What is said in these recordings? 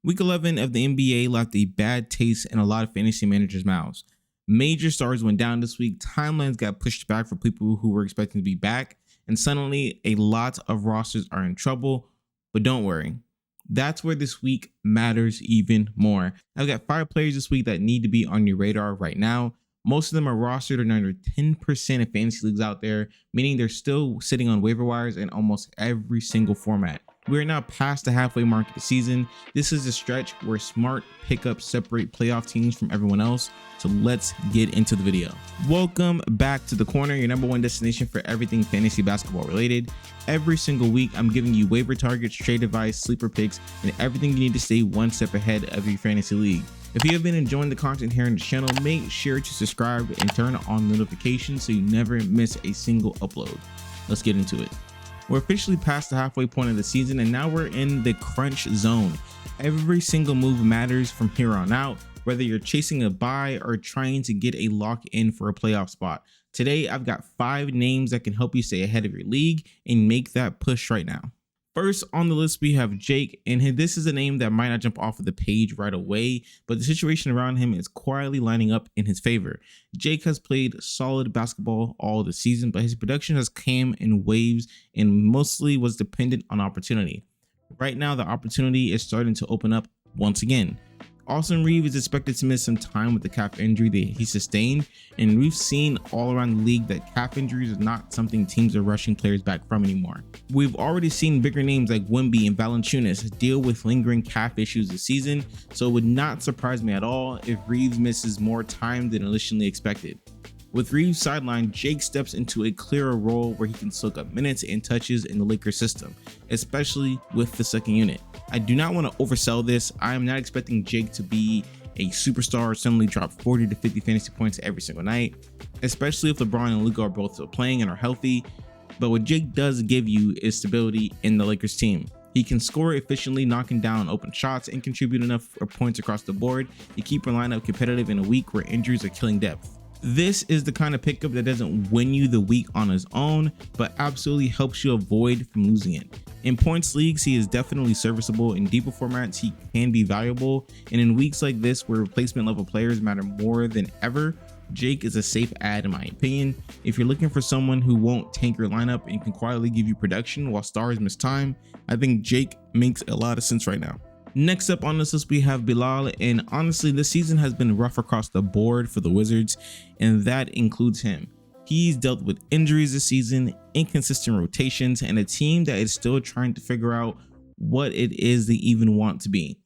Week 11 of the NBA left a bad taste in a lot of fantasy managers' mouths. Major stars went down this week, timelines got pushed back for people who were expecting to be back, and suddenly a lot of rosters are in trouble. But don't worry, that's where this week matters even more. I've got 5 players this week that need to be on your radar right now. Most of them are rostered in under 10% of fantasy leagues out there, meaning they're still sitting on waiver wires in almost every single format. We are now past the halfway mark of the season. This is a stretch where smart pickups separate playoff teams from everyone else. So let's get into the video. Welcome back to The Corner, your #1 destination for everything fantasy basketball related. Every single week, I'm giving you waiver targets, trade advice, sleeper picks, and everything you need to stay one step ahead of your fantasy league. If you have been enjoying the content here on the channel, make sure to subscribe and turn on notifications so you never miss a single upload. Let's get into it. We're officially past the halfway point of the season, and now we're in the crunch zone. Every single move matters from here on out, whether you're chasing a buy or trying to get a lock in for a playoff spot. Today, I've got 5 names that can help you stay ahead of your league and make that push right now. First on the list, we have Jake, and this is a name that might not jump off of the page right away, but the situation around him is quietly lining up in his favor. Jake has played solid basketball all the season, but his production has came in waves and mostly was dependent on opportunity. Right now, the opportunity is starting to open up once again. Austin Reeves is expected to miss some time with the calf injury that he sustained, and we've seen all around the league that calf injuries are not something teams are rushing players back from anymore. We've already seen bigger names like Wemby and Valanciunas deal with lingering calf issues this season, so it would not surprise me at all if Reeves misses more time than initially expected. With Reeves sidelined, Jake steps into a clearer role where he can soak up minutes and touches in the Lakers system, especially with the second unit. I do not want to oversell this. I am not expecting Jake to be a superstar or suddenly drop 40 to 50 fantasy points every single night, especially if LeBron and Luka are both playing and are healthy. But what Jake does give you is stability in the Lakers team. He can score efficiently, knocking down open shots and contribute enough points across the board to keep your lineup competitive in a week where injuries are killing depth. This is the kind of pickup that doesn't win you the week on his own, but absolutely helps you avoid from losing it. In points leagues, he is definitely serviceable. In deeper formats, he can be valuable. And in weeks like this, where replacement level players matter more than ever, Jake is a safe add in my opinion. If you're looking for someone who won't tank your lineup and can quietly give you production while stars miss time, I think Jake makes a lot of sense right now. Next up on this list, we have Bilal, and honestly, this season has been rough across the board for the Wizards, and that includes him. He's dealt with injuries this season, inconsistent rotations, and a team that is still trying to figure out what it is they even want to be.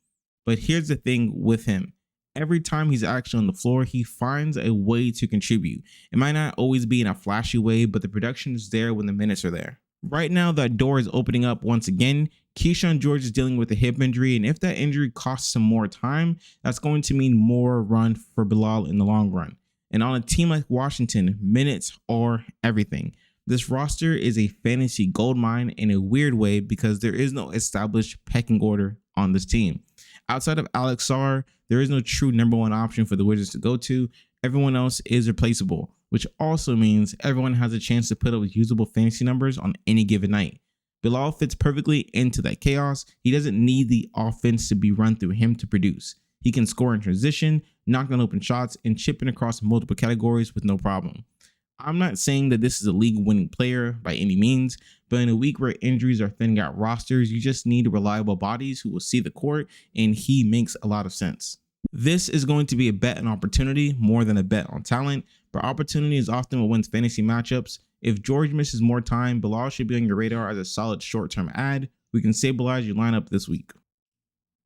But here's the thing with him. Every time he's actually on the floor, he finds a way to contribute. It might not always be in a flashy way, but the production is there when the minutes are there. Right now, that door is opening up once again. Keyshawn George is dealing with a hip injury, and if that injury costs some more time, that's going to mean more run for Bilal in the long run. And on a team like Washington, minutes are everything. This roster is a fantasy goldmine in a weird way because there is no established pecking order on this team. Outside of Alex Sarr, there is no true #1 option for the Wizards to go to. Everyone else is replaceable, which also means everyone has a chance to put up usable fantasy numbers on any given night. Bilal fits perfectly into that chaos. He doesn't need the offense to be run through him to produce. He can score in transition, knock down open shots, and chip in across multiple categories with no problem. I'm not saying that this is a league-winning player by any means, but in a week where injuries are thinning out rosters, you just need reliable bodies who will see the court, and he makes a lot of sense. This is going to be a bet on opportunity more than a bet on talent, but opportunity is often what wins fantasy matchups. If George misses more time, Bilal should be on your radar as a solid short-term add. We can stabilize your lineup this week.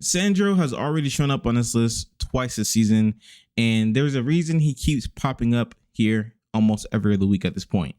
Sandro has already shown up on this list twice this season, and there's a reason he keeps popping up here almost every other week at this point.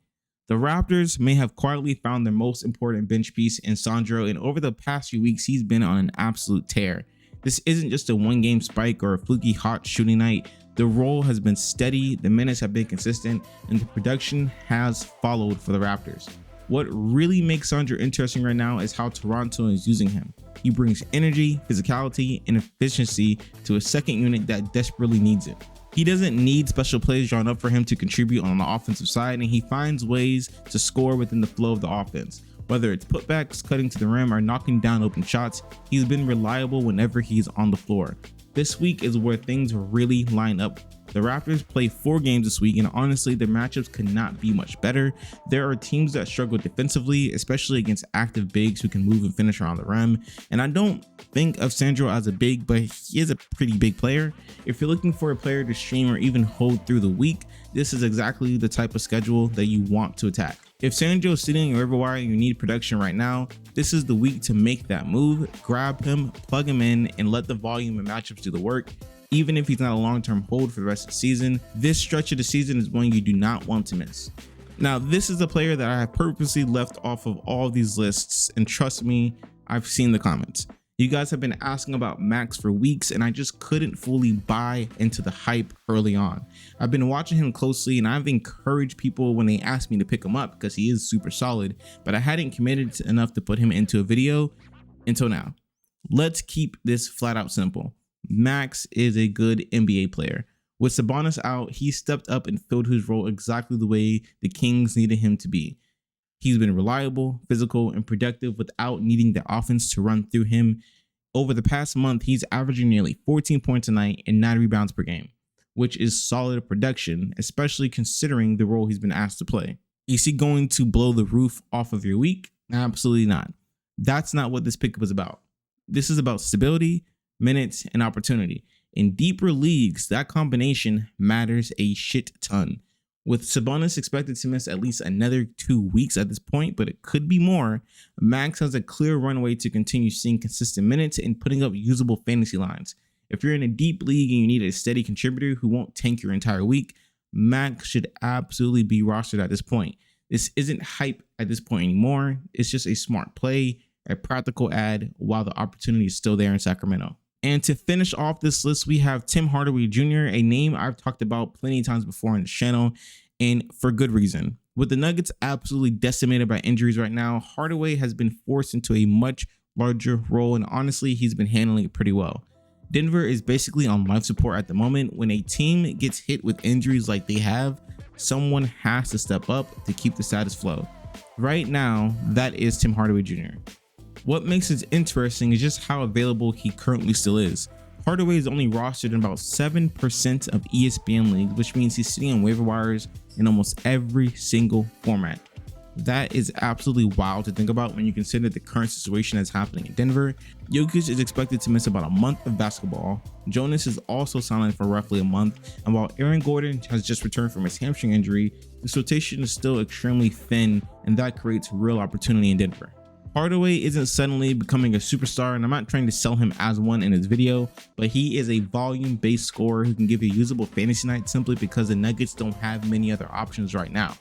The Raptors may have quietly found their most important bench piece in Sandro, and over the past few weeks, he's been on an absolute tear. This isn't just a one-game spike or a fluky hot shooting night. The role has been steady, the minutes have been consistent, and the production has followed for the Raptors. What really makes Sandro interesting right now is how Toronto is using him. He brings energy, physicality, and efficiency to a second unit that desperately needs it. He doesn't need special plays drawn up for him to contribute on the offensive side, and he finds ways to score within the flow of the offense. Whether it's putbacks, cutting to the rim, or knocking down open shots, he's been reliable whenever he's on the floor. This week is where things really line up. The Raptors play 4 games this week, and honestly, their matchups could not be much better. There are teams that struggle defensively, especially against active bigs who can move and finish around the rim. And I don't think of Sandro as a big, but he is a pretty big player. If you're looking for a player to stream or even hold through the week, this is exactly the type of schedule that you want to attack. If Sandro is sitting in your waiver wire and you need production right now, this is the week to make that move. Grab him, plug him in, and let the volume and matchups do the work. Even if he's not a long-term hold for the rest of the season, this stretch of the season is one you do not want to miss. Now, this is a player that I have purposely left off of all these lists, and trust me, I've seen the comments. You guys have been asking about Max for weeks, and I just couldn't fully buy into the hype early on. I've been watching him closely, and I've encouraged people when they ask me to pick him up because he is super solid, but I hadn't committed enough to put him into a video until now. Let's keep this flat out simple. Max is a good NBA player. With Sabonis out, he stepped up and filled his role exactly the way the Kings needed him to be. He's been reliable, physical, and productive without needing the offense to run through him. Over the past month, he's averaging nearly 14 points a night and 9 rebounds per game, which is solid production, especially considering the role he's been asked to play. Is he going to blow the roof off of your week? Absolutely not. That's not what this pickup is about. This is about stability, minutes, and opportunity. In deeper leagues, that combination matters a shit ton. With Sabonis expected to miss at least another 2 weeks at this point, but it could be more, Max has a clear runway to continue seeing consistent minutes and putting up usable fantasy lines. If you're in a deep league and you need a steady contributor who won't tank your entire week, Max should absolutely be rostered at this point. This isn't hype at this point anymore. It's just a smart play, a practical add while the opportunity is still there in Sacramento. And to finish off this list, we have Tim Hardaway Jr., a name I've talked about plenty of times before on the channel, and for good reason. With the Nuggets absolutely decimated by injuries right now, Hardaway has been forced into a much larger role, and honestly, he's been handling it pretty well. Denver is basically on life support at the moment. When a team gets hit with injuries like they have, someone has to step up to keep the status flow. Right now, that is Tim Hardaway Jr. What makes it interesting is just how available he currently still is. Hardaway is only rostered in about 7% of ESPN leagues, which means he's sitting on waiver wires in almost every single format. That is absolutely wild to think about when you consider the current situation that's happening in Denver. Jokic is expected to miss about a month of basketball. Jonas is also silent for roughly a month, and while Aaron Gordon has just returned from his hamstring injury, this rotation is still extremely thin, and that creates real opportunity in Denver. Hardaway isn't suddenly becoming a superstar, and I'm not trying to sell him as one in this video, but he is a volume-based scorer who can give you a usable fantasy night simply because the Nuggets don't have many other options right now.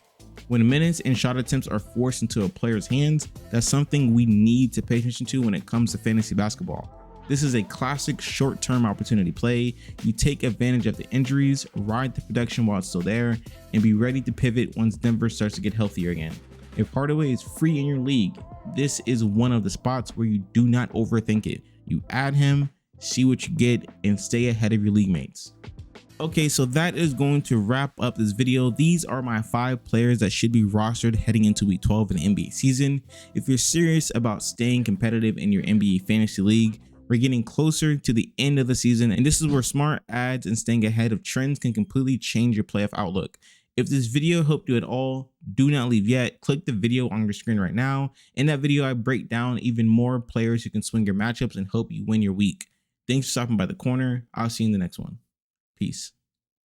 When minutes and shot attempts are forced into a player's hands, that's something we need to pay attention to when it comes to fantasy basketball. This is a classic short-term opportunity play. You take advantage of the injuries, ride the production while it's still there, and be ready to pivot once Denver starts to get healthier again. If Hardaway is free in your league, this is one of the spots where you do not overthink it. You add him, see what you get, and stay ahead of your league mates. Okay, so that is going to wrap up this video. These are my 5 players that should be rostered heading into week 12 in the NBA season. If you're serious about staying competitive in your NBA fantasy league, we're getting closer to the end of the season, and this is where smart ads and staying ahead of trends can completely change your playoff outlook. If this video helped you at all, do not leave yet. Click the video on your screen right now. In that video, I break down even more players who can swing your matchups and help you win your week. Thanks for stopping by the corner. I'll see you in the next one. Peace.